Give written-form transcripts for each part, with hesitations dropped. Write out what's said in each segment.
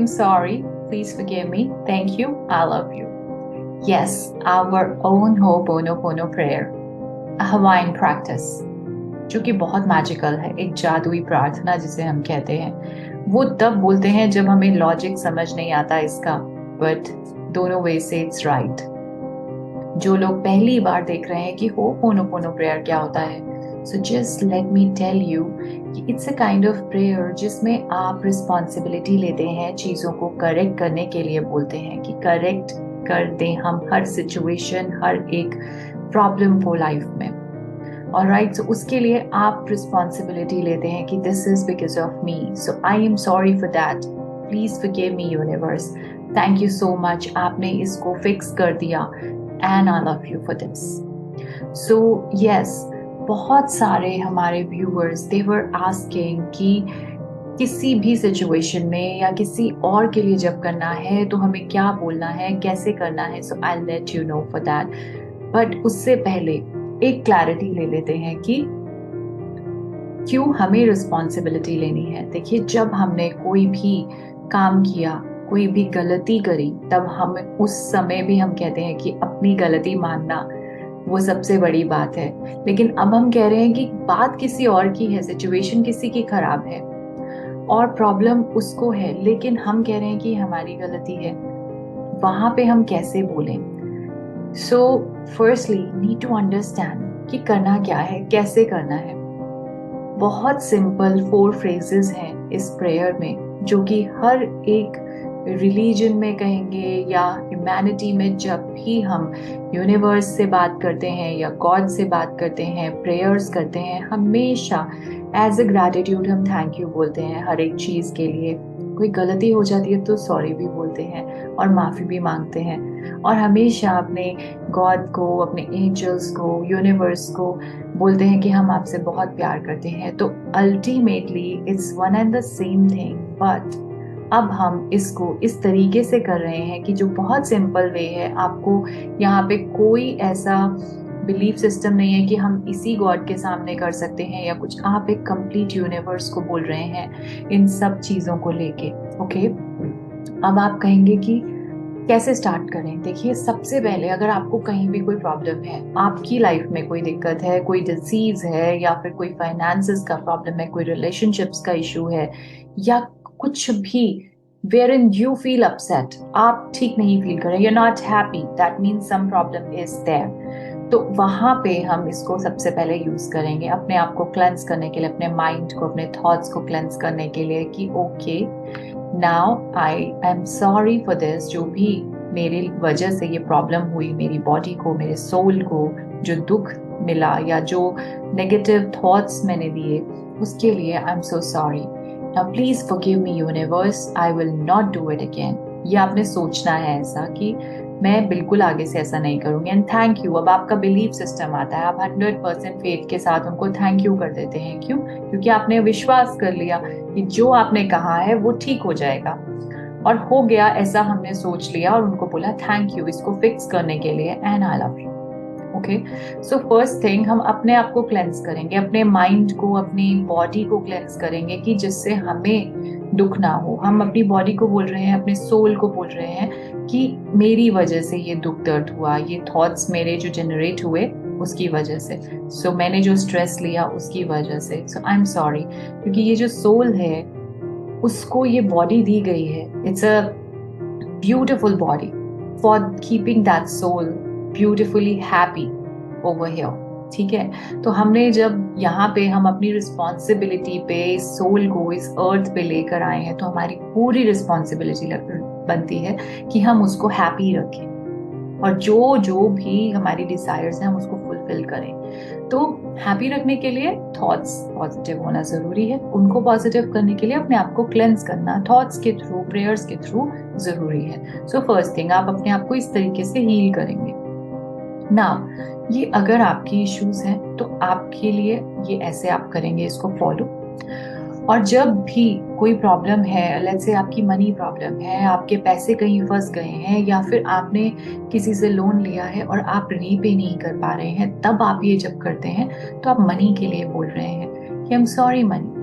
am sorry. Please forgive me. Thank you. I love you. Yes, our own Ho'oponopono prayer, a Hawaiian practice, जो कि बहुत magical है, एक जादुई प्रार्थना जिसे हम कहते हैं। वो तब बोलते हैं जब हमें लॉजिक समझ नहीं आता इसका, बट दोनों वे से इट्स राइट। जो लोग पहली बार देख रहे हैं कि हो'oponopono प्रेयर क्या होता है, so just let me tell you कि it's a kind of prayer जिसमें आप रिस्पॉन्सिबिलिटी लेते हैं, चीज़ों को करेक्ट करने के लिए बोलते हैं कि करेक्ट कर दें हम हर सिचुएशन, हर एक प्रॉब्लम को लाइफ में। और राइट, सो उसके लिए आप रिस्पॉन्सिबिलिटी लेते हैं कि this is because of me, so I am sorry for that, please forgive me universe, thank you so much, आपने इसको फिक्स कर दिया and I love you for this. So yes, बहुत सारे हमारे व्यूअर्स दे वर आस्किंग कि किसी भी सिचुएशन में या किसी और के लिए जब करना है तो हमें क्या बोलना है, कैसे करना है। So I let you know for that, but उससे पहले एक क्लैरिटी ले लेते हैं कि क्यों हमें रिस्पॉन्सिबिलिटी लेनी है। देखिए, जब हमने कोई भी काम किया, कोई भी गलती करी, तब हम उस समय भी हम कहते हैं कि अपनी गलती मानना वो सबसे बड़ी बात है। लेकिन अब हम कह रहे हैं कि बात किसी और की है, सिचुएशन किसी की खराब है और प्रॉब्लम उसको है, लेकिन हम कह रहे हैं कि हमारी गलती है। वहां पे हम कैसे बोलें? So firstly need to understand कि करना क्या है, कैसे करना है। बहुत सिंपल 4 फ्रेजेस हैं इस प्रेयर में, जो कि हर एक रिलीजन में कहेंगे या ह्यूमैनिटी में जब भी हम यूनिवर्स से बात करते हैं या गॉड से बात करते हैं, प्रेयर्स करते हैं, हमेशा एज अ ग्रैटिट्यूड हम थैंक यू बोलते हैं हर एक चीज़ के लिए। कोई गलती हो जाती है तो सॉरी भी बोलते हैं और माफ़ी भी मांगते हैं, और हमेशा अपने गॉड को, अपने एंजल्स को, यूनिवर्स को बोलते हैं कि हम आपसे बहुत प्यार करते हैं। तो ultimately it's one and the same thing, but अब हम इसको इस तरीके से कर रहे हैं कि जो बहुत सिंपल वे है। आपको यहाँ पे कोई ऐसा बिलीफ सिस्टम नहीं है कि हम इसी गॉड के सामने कर सकते हैं या कुछ। आप एक कंप्लीट यूनिवर्स को बोल रहे हैं इन सब चीज़ों को लेके। ओके, अब आप कहेंगे कि कैसे स्टार्ट करें। देखिए, सबसे पहले अगर आपको कहीं भी कोई प्रॉब्लम है, आपकी लाइफ में कोई दिक्कत है, कोई डिजीज है, या फिर कोई फाइनेंसेस का प्रॉब्लम है, कोई रिलेशनशिप्स का इशू है, या कुछ भी where in you feel upset, आप ठीक नहीं फील कर रहे, you are not happy, that means some problem is there. तो वहां पे हम इसको सबसे पहले यूज करेंगे अपने आप को क्लेंस करने के लिए, अपने माइंड को, अपने थॉट्स को क्लेंस करने के लिए कि okay, now I am sorry for this, जो भी मेरी वजह से ये प्रॉब्लम हुई, मेरी बॉडी को, मेरे सोल को जो दुख मिला या जो नेगेटिव थॉट्स मैंने दिए, उसके लिए I am so sorry. Now please forgive me universe, I will not do it again. ये आपने सोचना है ऐसा कि मैं बिल्कुल आगे से ऐसा नहीं करूंगी, एंड थैंक यू। अब आपका बिलीफ सिस्टम आता है, आप 100% फेथ के साथ उनको थैंक यू कर देते हैं। क्यों? क्योंकि आपने विश्वास कर लिया कि जो आपने कहा है वो ठीक हो जाएगा, और हो गया ऐसा हमने सोच लिया और उनको बोला थैंक यू इसको फिक्स करने के लिए, and I love you. Okay, so first thing हम अपने आप को क्लेंस करेंगे, अपने माइंड को, अपनी बॉडी को क्लेंस करेंगे कि जिससे हमें दुख ना हो। हम अपनी बॉडी को बोल रहे हैं, अपने सोल को बोल रहे हैं कि मेरी वजह से ये दुख दर्द हुआ, ये थॉट्स मेरे जो जनरेट हुए उसकी वजह से, सो मैंने जो स्ट्रेस लिया उसकी वजह से, सो आई एम सॉरी। क्योंकि ये जो सोल है उसको ये बॉडी दी गई है, it's a beautiful body for keeping that soul beautifully happy over here. ठीक है, तो हमने जब यहाँ पे हम अपनी रिस्पॉन्सिबिलिटी पे इस सोल को इस अर्थ पे लेकर आए हैं, तो हमारी पूरी रिस्पॉन्सिबिलिटी बनती है कि हम उसको हैप्पी रखें, और जो जो भी हमारी डिजायर्स हैं हम उसको फुलफिल करें। तो हैप्पी रखने के लिए थॉट्स पॉजिटिव होना जरूरी है, उनको पॉजिटिव करने के लिए अपने आप को क्लेंस करना थॉट्स के थ्रू, प्रेयर्स के थ्रू जरूरी है। सो फर्स्ट थिंग, आप अपने आप को इस तरीके से हील करेंगे ना। ये अगर आपकी इश्यूज हैं तो आपके लिए ये ऐसे आप करेंगे, इसको फॉलो। और जब भी कोई प्रॉब्लम है, लेट्स से आपकी मनी प्रॉब्लम है, आपके पैसे कहीं फंस गए हैं, या फिर आपने किसी से लोन लिया है और आप रीपे नहीं कर पा रहे हैं, तब आप ये जब करते हैं तो आप मनी के लिए बोल रहे हैं कि आई एम सॉरी मनी।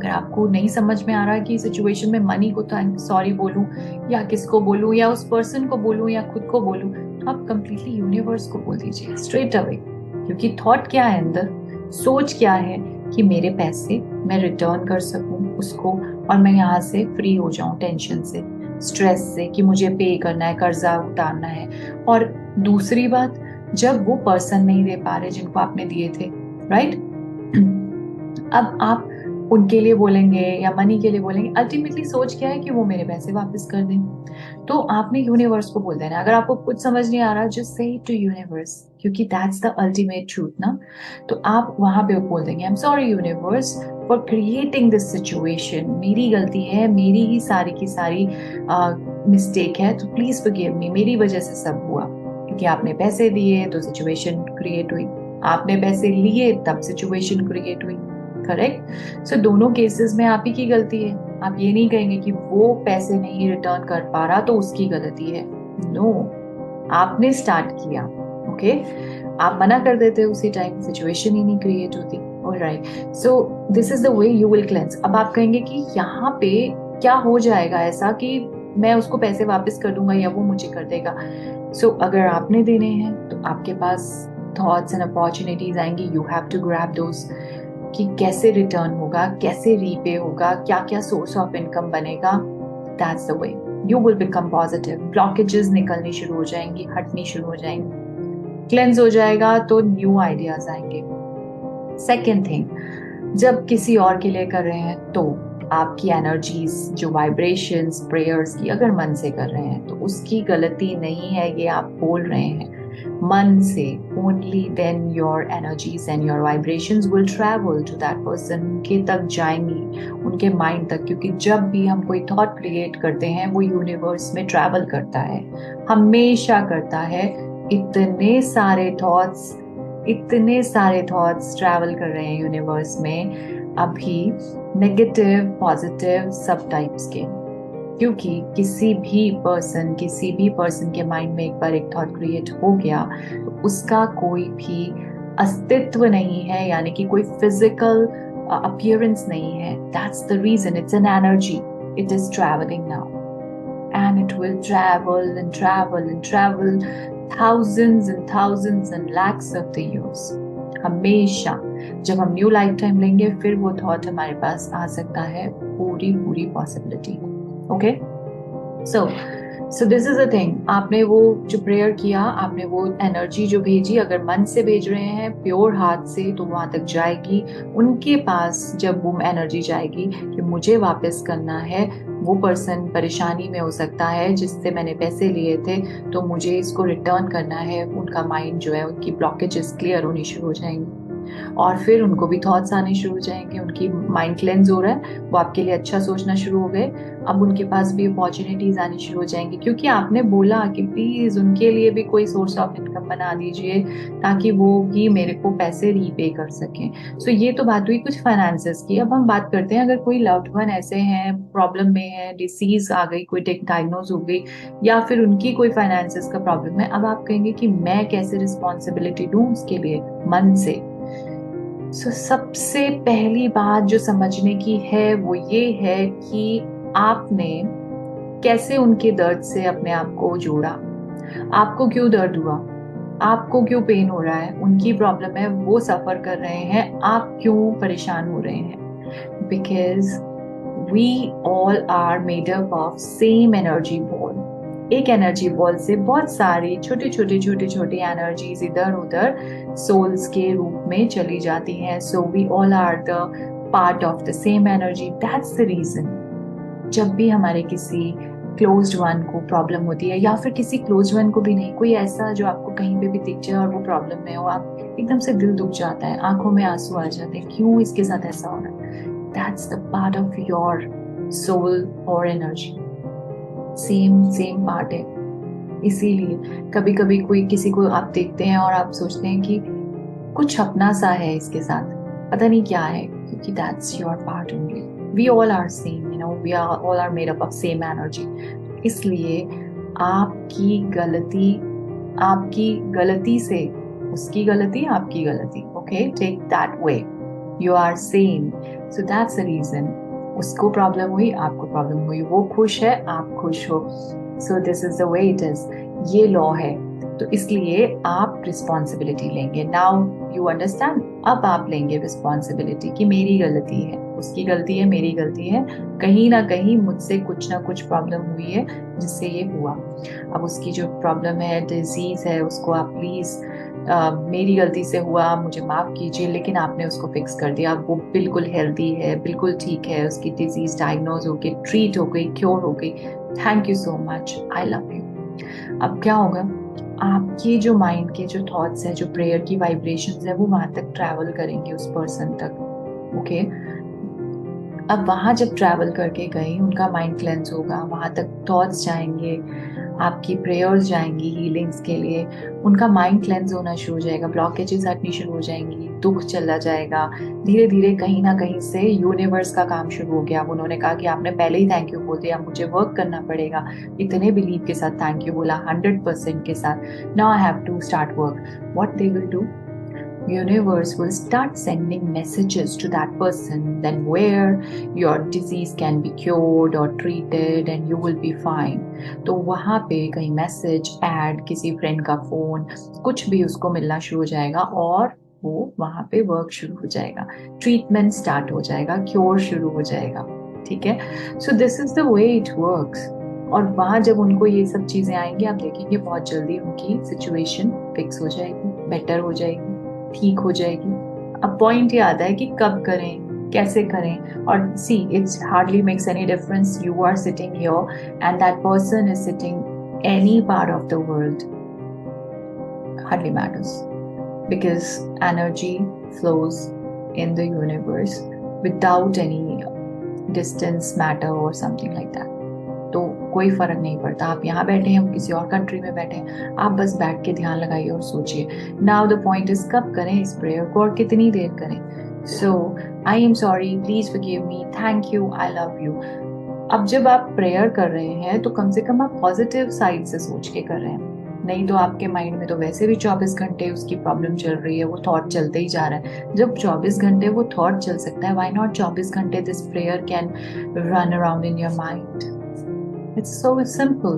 अगर आपको नहीं समझ में आ रहा है कि सिचुएशन में मनी को सॉरी बोलूं या किसको बोलूं या उस पर्सन को बोलूं या खुद को बोलूं, तो आप कंप्लीटली यूनिवर्स को बोल दीजिए स्ट्रेट अवे। क्योंकि थॉट क्या है अंदर, सोच क्या है कि मेरे पैसे मैं रिटर्न कर सकूं उसको और मैं यहाँ से फ्री हो जाऊं टेंशन से, स्ट्रेस से कि मुझे पे करना है, कर्जा उतारना है। और दूसरी बात, जब वो पर्सन नहीं दे पा रहे जिनको आपने दिए थे, राइट, अब आप उनके लिए बोलेंगे या मनी के लिए बोलेंगे, अल्टीमेटली सोच क्या है कि वो मेरे पैसे वापस कर दें। तो आपने यूनिवर्स को बोल देना। अगर आपको कुछ समझ नहीं आ रहा, जस्ट से टू यूनिवर्स, क्योंकि दैट्स द अल्टीमेट ट्रूथ ना। तो आप वहां पे बोल देंगे, आई am sorry universe for creating this situation, मेरी गलती है, मेरी ही सारी की सारी मिस्टेक है, तो प्लीज फॉरगिव मी, मेरी वजह से सब हुआ। क्योंकि आपने पैसे दिए तो सिचुएशन क्रिएट हुई, आपने पैसे लिए तब सिचुएशन क्रिएट हुई, करेक्ट। सो दोनों केसेस में आप ही की गलती है। आप ये नहीं कहेंगे कि वो पैसे नहीं रिटर्न कर पा रहा तो उसकी गलती है। नो, आपने स्टार्ट किया, ओके। आप मना कर देते उसी टाइम, सिचुएशन ही नहीं क्रिएट होती। Alright, so this is the way you will cleanse. अब आप कहेंगे कि यहाँ पे क्या हो जाएगा ऐसा कि मैं उसको पैसे वापस कर दूंगा या वो मुझे कर देगा। सो अगर आपने देने हैं तो आपके पास थॉट्स एंड अपॉर्चुनिटीज आएंगी, यू हैव टू ग्रैब दोस, कि कैसे रिटर्न होगा, कैसे रीपे होगा, क्या क्या सोर्स ऑफ इनकम बनेगा। That's the way you will become positive. Blockages निकलनी शुरू हो जाएंगी, हटनी शुरू हो जाएंगी, क्लेंस हो जाएगा, तो न्यू आइडियाज आएंगे। सेकेंड थिंग, जब किसी और के लिए कर रहे हैं तो आपकी एनर्जीज, जो वाइब्रेशंस प्रेयर्स की अगर मन से कर रहे हैं तो उसकी गलती नहीं है, ये आप बोल रहे हैं मन से। Only then your energies and your vibrations will travel to that person, उनके तक जाएंगी, उनके माइंड तक। क्योंकि जब भी हम कोई थॉट क्रिएट करते हैं वो यूनिवर्स में ट्रैवल करता है, हमेशा करता है। इतने सारे थॉट्स, इतने सारे थॉट्स ट्रैवल कर रहे हैं यूनिवर्स में अभी, नेगेटिव पॉजिटिव सब टाइप्स के। क्योंकि किसी भी पर्सन के माइंड में एक बार एक थॉट क्रिएट हो गया तो उसका कोई भी अस्तित्व नहीं है, यानी कि कोई फिजिकल अपीयरेंस नहीं है। That's the reason, it's an energy, it is travelling now and it will travel and travel and travel thousands and lakhs of the years। हमेशा जब हम न्यू लाइफ टाइम लेंगे फिर वो थॉट हमारे पास आ सकता है, पूरी पूरी possibility. Okay, so this is a thing. आपने वो जो प्रेयर किया, आपने वो एनर्जी जो भेजी, अगर मन से भेज रहे हैं प्योर हार्ट से, तो वहां तक जाएगी। उनके पास जब वो एनर्जी जाएगी कि मुझे वापस करना है, वो पर्सन परेशानी में हो सकता है जिससे मैंने पैसे लिए थे, तो मुझे इसको रिटर्न करना है। उनका माइंड जो है, उनकी ब्लॉकेजेस क्लियर होनी शुरू हो जाएंगी और फिर उनको भी थॉट्स आने शुरू हो जाएंगे। उनकी माइंड क्लेंस हो रहा है, वो आपके लिए अच्छा सोचना शुरू हो गए। अब उनके पास भी अपॉर्चुनिटीज आनी शुरू हो जाएंगी, क्योंकि आपने बोला कि प्लीज उनके लिए भी कोई सोर्स ऑफ इनकम बना दीजिए ताकि वो भी मेरे को पैसे रीपे कर सकें। सो ये तो बात हुई कुछ फाइनेंसेस की। अब हम बात करते हैं, अगर कोई लव्ड वन ऐसे हैं, प्रॉब्लम में है, डिसीज आ गई, कोई डायग्नोज हो गई, या फिर उनकी कोई फाइनेंसेस का प्रॉब्लम है। अब आप कहेंगे कि मैं कैसे रिस्पॉन्सिबिलिटी दूं उसके लिए मन से। सबसे पहली बात जो समझने की है वो ये है कि आपने कैसे उनके दर्द से अपने आप को जोड़ा। आपको क्यों दर्द हुआ, आपको क्यों पेन हो रहा है, उनकी प्रॉब्लम है, वो सफर कर रहे हैं, आप क्यों परेशान हो रहे हैं। Because we all are made up of same energy ball. एक एनर्जी बॉल से बहुत सारी छोटी छोटी एनर्जीज इधर उधर सोल्स के रूप में चली जाती हैं। So we all are the part of the same energy. That's the reason जब भी हमारे किसी क्लोज्ड वन को प्रॉब्लम होती है, या फिर किसी क्लोज्ड वन को भी नहीं, कोई ऐसा जो आपको कहीं पे भी दिख जाए और वो प्रॉब्लम में हो, आप एकदम से दिल दुख जाता है, आंखों में आंसू आ जाते हैं, क्यों इसके साथ ऐसा हो रहा है। That's the part of your soul और एनर्जी, सेम पार्ट है। इसीलिए कभी कभी कोई किसी को आप देखते हैं और आप सोचते हैं कि कुछ अपना सा है इसके साथ, पता नहीं क्या है, क्योंकि that's your part only. We all are same, you know, we are all are made up of same energy. इसलिए आपकी गलती से उसकी गलती, आपकी गलती, okay, take that way, you are same. So that's the reason उसको प्रॉब्लम हुई, आपको प्रॉब्लम हुई, वो खुश है, आप खुश हो। So this is the way it is, ये लॉ है। तो इसलिए आप रिस्पॉन्सिबिलिटी लेंगे। नाउ यू अंडरस्टैंड, अब आप लेंगे रिस्पॉन्सिबिलिटी कि मेरी गलती है, उसकी गलती है, मेरी गलती है, कहीं ना कहीं मुझसे कुछ ना कुछ प्रॉब्लम हुई है जिससे ये हुआ। अब उसकी जो प्रॉब्लम है, डिजीज है, उसको आप प्लीज मेरी गलती से हुआ, मुझे माफ कीजिए, लेकिन आपने उसको फिक्स कर दिया, वो बिल्कुल हेल्दी है, बिल्कुल ठीक है, उसकी डिजीज डायग्नोज हो गई, ट्रीट हो गई, क्योर हो गई। Thank you so much, I love you. अब क्या होगा, आपके जो माइंड के जो थॉट्स है, जो प्रेयर की वाइब्रेशंस है, वो वहां तक ट्रैवल करेंगे उस पर्सन तक। ओके, अब वहां जब ट्रैवल करके गई, उनका माइंड क्लेंस होगा, वहां तक थॉट्स जाएंगे, आपकी प्रेयर्स जाएंगी हीलिंग्स के लिए, उनका माइंड क्लेंस होना शुरू हो जाएगा, ब्लॉकेजेस हटनी शुरू हो जाएंगी, दुख चला जाएगा धीरे धीरे। कहीं ना कहीं से यूनिवर्स का काम शुरू हो गया। अब उन्होंने कहा कि आपने पहले ही थैंक यू बोल दिया, मुझे वर्क करना पड़ेगा। इतने बिलीव के साथ थैंक यू बोला, 100% के साथ। Now I have to start work. What they will do, universe will start sending messages to that person, then where your disease can be cured or treated and you will be fine। तो वहाँ पे कहीं message, add, किसी friend का phone, कुछ भी उसको मिलना शुरू हो जाएगा और वो वहाँ पे वर्क शुरू हो जाएगा, ट्रीटमेंट स्टार्ट हो जाएगा, क्योर शुरू हो जाएगा। ठीक है, so this is the way it works. और वहां जब उनको ये सब चीजें आएंगी, आप देखेंगे बहुत जल्दी उनकी सिचुएशन फिक्स हो जाएगी, बेटर हो जाएगी, ठीक हो जाएगी। अब पॉइंट ये आता है कि कब करें, कैसे करें। और C, it's hardly makes any difference you are sitting here and that person is sitting any part of the world, hardly matters, because energy flows in the universe without any distance, matter or something like that। तो कोई फर्क नहीं पड़ता, आप यहाँ बैठे हैं, हम किसी और कंट्री में बैठे हैं, आप बस बैठ के ध्यान लगाइए और सोचिए। नाउ द पॉइंट इज, कब करें इस प्रेयर को और कितनी देर करें। So I am sorry, please forgive me, thank you, I love you. अब जब आप प्रेयर कर रहे हैं तो कम से कम आप पॉजिटिव साइड से सोच के कर रहे हैं, नहीं तो आपके माइंड में तो वैसे भी 24 घंटे उसकी प्रॉब्लम चल रही है, वो थॉट चलते ही जा रहा है। जब 24 घंटे वो थॉट चल सकता है, व्हाई नॉट 24 घंटे this prayer can run around in your mind. It's so simple.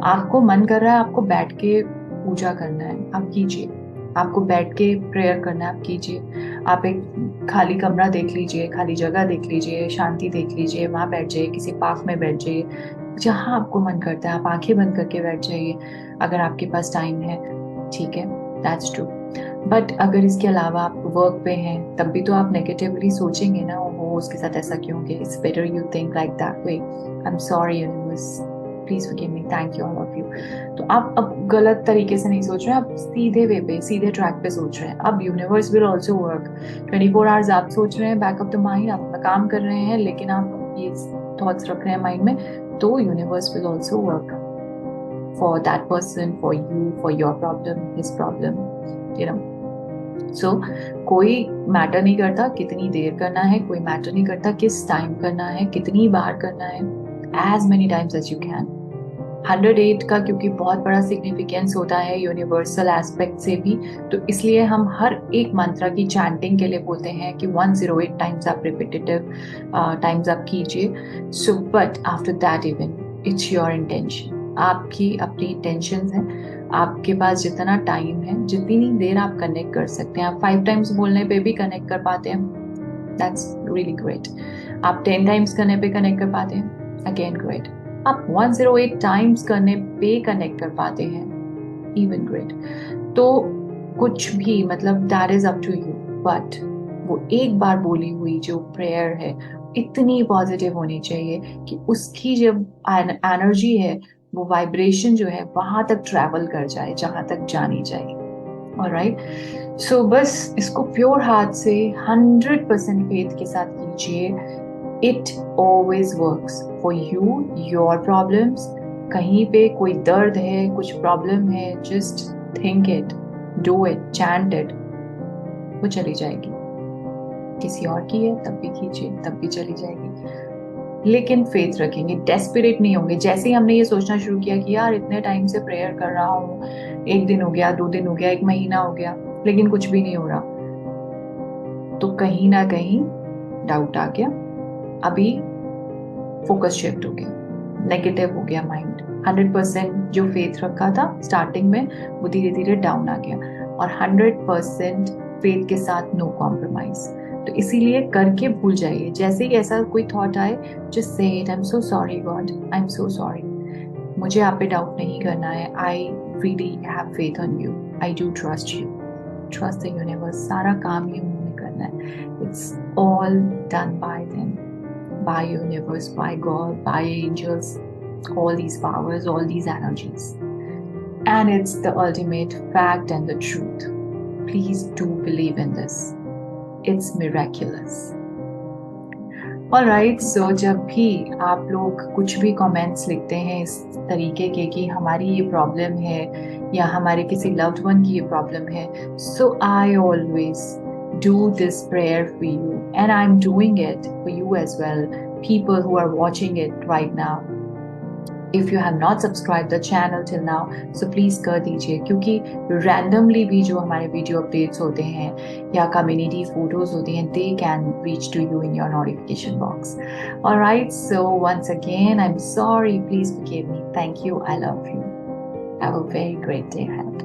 आपको मन कर रहा है, आपको बैठ के पूजा करना है, आप कीजिए। आपको बैठ के प्रेयर करना है, आप कीजिए। आप एक खाली कमरा देख लीजिए, खाली जगह देख लीजिए, शांति देख लीजिए, वहां बैठ जाइए, किसी पार्क में बैठ जाइए, जहां आपको मन करता है। आप आंखें बंद करके बैठ जाइए अगर आपके पास टाइम है, ठीक है, दैट्स ट्रू। बट अगर इसके अलावा आप वर्क पे हैं, तब भी तो आप नेगेटिवली सोचेंगे ना, वो उसके साथ ऐसा क्यों हो गया। It's better you think like that way, I am sorry universe, please forgive me, thank you, all of you. तो आप अब गलत तरीके से नहीं सोच रहे हैं, आप सीधे वे पे, सीधे ट्रैक पे सोच रहे हैं। अब universe will also work. 24 hours आप सोच रहे हैं बैक ऑफ द माइंड, आप अपना काम कर रहे हैं, लेकिन आप ये थॉट्स रख रहे हैं माइंड में, तो universe will also work for that person, for you, for your problem, his problem, you know. So कोई मैटर नहीं करता कितनी देर करना है, कोई मैटर नहीं करता किस टाइम करना है, कितनी बार करना है, as many times as you can. 108 का क्योंकि बहुत बड़ा सिग्निफिकेंस होता है यूनिवर्सल एस्पेक्ट से भी, तो इसलिए हम हर एक मंत्र की चैंटिंग के लिए बोलते हैं कि 108 टाइम्स आप रिपीटेटिव टाइम्स आप कीजिए। So but after that even it's your intention, आपकी अपनी इंटेंशन है। आपके पास जितना टाइम है, जितनी देर आप कनेक्ट कर सकते हैं, आप 5 टाइम्स बोलने पे भी कनेक्ट कर पाते हैं, दैट्स रियली ग्रेट। आप 10 टाइम्स करने पे कनेक्ट कर पाते हैं, अगेन ग्रेट। आप 108 टाइम्स करने पे कनेक्ट कर पाते हैं, इवन ग्रेट। तो कुछ भी, मतलब that is up to you, but वो एक बार बोली हुई जो प्रेयर है इतनी पॉजिटिव होनी चाहिए कि उसकी जब एनर्जी है, वो वाइब्रेशन जो है वहां तक ट्रैवल कर जाए जहां तक जानी चाहिए। ऑलराइट, सो बस इसको प्योर हार्ट से 100% फेथ के साथ कीजिए। It always works for you, your problems. कहीं पे कोई दर्द है, कुछ प्रॉब्लम है, just think it, do it, chant it, वो चली जाएगी। किसी और की है तब भी कीजिए, तब भी चली जाएगी। लेकिन फेथ रखेंगे, डेस्परेट नहीं होंगे। जैसे ही हमने ये सोचना शुरू किया कि यार इतने टाइम से प्रेयर कर रहा हूँ, 1 दिन हो गया, 2 दिन हो गया, 1 महीना हो गया, लेकिन कुछ भी नहीं हो रहा, तो कहीं ना कहीं डाउट आ गया, अभी फोकस शिफ्ट हो गया, नेगेटिव हो गया माइंड। 100% जो फेथ रखा था स्टार्टिंग में वो धीरे धीरे डाउन आ गया, और 100% फेथ के साथ नो कॉम्प्रोमाइज। तो इसीलिए करके भूल जाइए, जैसे ही ऐसा कोई थॉट आए just say it, I am so sorry God, I am so sorry, मुझे आप पे डाउट नहीं करना है, I really have faith on you, I do trust you, trust the universe. सारा काम ये मुंह में करना है, it's all done by them, by universe, by God, by angels, all these powers, all these energies. And it's the ultimate fact and the truth. Please do believe in this. It's miraculous. Alright, so जब भी आप लोग कुछ भी comments लिखते हैं इस तरीके के कि हमारी ये प्रॉब्लम है या हमारे किसी लव्ड वन की ये प्रॉब्लम है, so I always do this prayer for you, and I'm doing it for you as well, people who are watching it right now. If you have not subscribed the channel till now, so please कर दीजिए, क्योंकि randomly भी जो हमारे video updates होते हैं या community photos होती हैं, they can reach to you in your notification box. Alright, so once again, I'm sorry, please forgive me. Thank you, I love you. Have a very great day ahead.